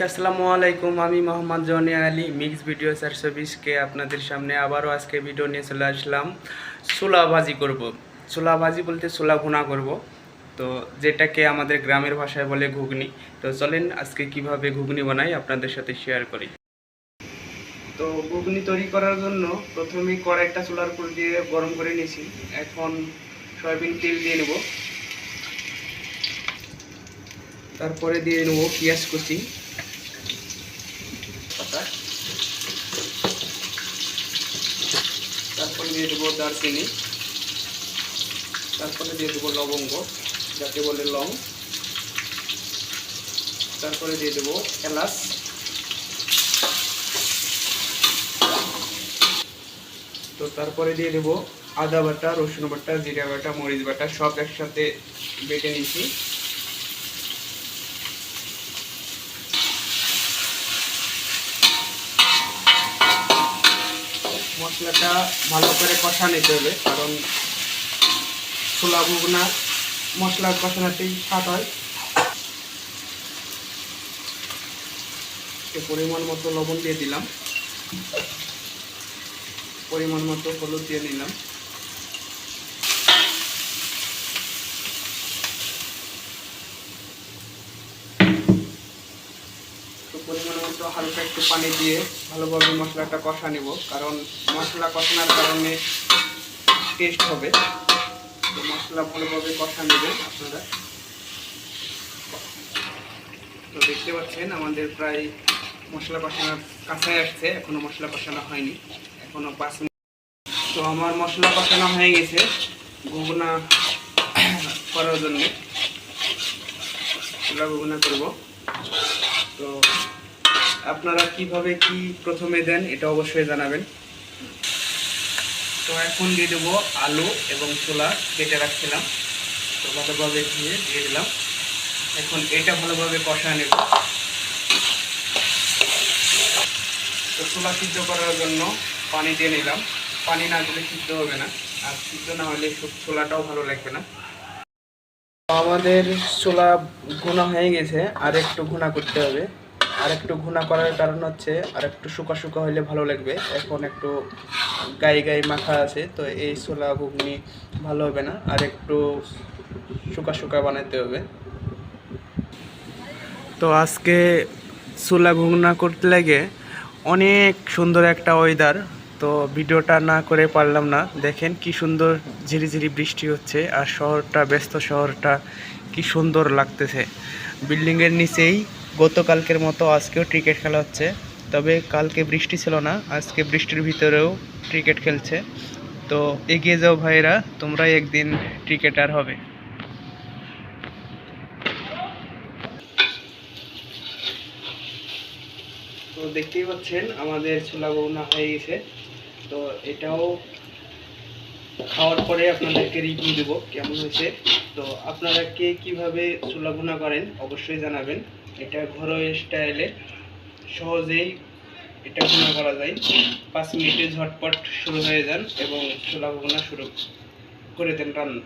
আসসালামু আলাইকুম। আমি Mohammad Johnny Ali mix video 420 কে আপনাদের সামনে আবারও আজকে ভিডিও নিয়ে চলে আসলাম। ছোলা ভাজি করব। ছোলা ভাজি বলতে ছোলা ভুনা করব, তো যেটাকে আমাদের গ্রামের ভাষায় বলে ঘুগনি। তো চলেন আজকে কিভাবে ঘুগনি বানাই আপনাদের সাথে শেয়ার করি। তো ঘুগনি তৈরি করার জন্য প্রথমে কড়াইটা চুলার উপর দিয়ে গরম করে নিয়েছি। এখন সয়াবিন তেল দিয়ে নেব, তারপরে দিয়ে নেব পেঁয়াজ কুচি, তারপরে দিয়ে দেবো দারচিনি, তারপরে দিয়ে দেবো লবঙ্গ যাকে বলে লং, তারপরে দিয়ে দেবো এলাচ, তো তারপরে দিয়ে দেবো আদা বাটা, রসুন বাটা, জিরা বাটা, মরিচ বাটা সব একসাথে বেটে নিয়েছি। মশলাটা ভালো করে কষা নিতে হবে, কারণ ছোলা ভুগনা মশলা কষানোতেই স্বাদ হয়। পরিমাণ মতো লবণ দিয়ে দিলাম, পরিমাণ মতো হলুদ দিয়ে নিলাম, পরিমাণ মতো হালকা একটু পানি দিয়ে ভালোভাবে মশলাটা কষা নেব, কারণ মশলা কষানোর কারণে টেস্ট হবে। তো মশলা ভালোভাবে কষা নেবেন আপনারা। তো দেখতে পাচ্ছেন আমাদের প্রায় মশলা কষানোর কাছায় আসছে, এখনো মশলা কষানো হয়নি, এখনো 5 মিনিট। তো আমার মশলা কষানো হয়ে গেছে ঘুগনা করার জন্য, ছোলা ঘুগনা করব। তো আপনারা কিভাবে কি প্রথমে দেন এটা অবশ্যই জানাবেন। তো এখন দিয়ে দেবো আলু এবং ছোলা কেটে রাখছিলাম, তো ভালোভাবে দিয়ে দিলাম। এখন এটা ভালোভাবে কষা নেব। তো ছোলা সিদ্ধ করার জন্য পানি দিয়ে নিলাম, পানি না দিলে সিদ্ধ হবে না, আর সিদ্ধ না হলে ছোলাটাও ভালো লাগবে না। আমাদের ছোলা ভুনা হয়ে গেছে, আর একটু ভুনা করতে হবে। আর একটু ভুনা করার কারণ হচ্ছে আর একটু শুকা শুকা হলে ভালো লাগবে। এখন একটু গায়ে গায়ে মাখা আছে, তো এই ছোলা ঘুগনি ভালো হবে না, আর একটু শুকা শুকা বানাতে হবে। তো আজকে ছোলা ঘুগনা করতে লাগে অনেক সুন্দর একটা ওয়েদার, তো ভিডিওটা না করে পারলাম না। দেখেন কি সুন্দর ঝিরিঝিরি বৃষ্টি হচ্ছে, আর শহরটা, ব্যস্ত শহরটা কি সুন্দর লাগতেছে। বিল্ডিংয়ের নিচেই গতকালকের মতো আজকেও ক্রিকেট খেলা হচ্ছে, তবে কালকে বৃষ্টি ছিল না, আজকে বৃষ্টির ভিতরেও ক্রিকেট খেলছে। তো এগিয়ে যাও ভাইরা, তোমরাই একদিন ক্রিকেটার হবে। তো দেখতেই পাচ্ছেন আমাদের ছোলা ভুনা হয়ে গেছে। তো এটাও খাওয়ার পরে আপনাদেরকে রিভিউ দেব কেমন হয়েছে। তো আপনারা কে কীভাবে ছোলা ভুনা করেন অবশ্যই জানাবেন। এটা ঘরোয়া স্টাইলে সহজেই এটা ভুনা করা যায়, 5 মিনিটে ঝটপট শুরু হয়ে যান এবং ছোলা ভুনা শুরু করে দেন রান্না।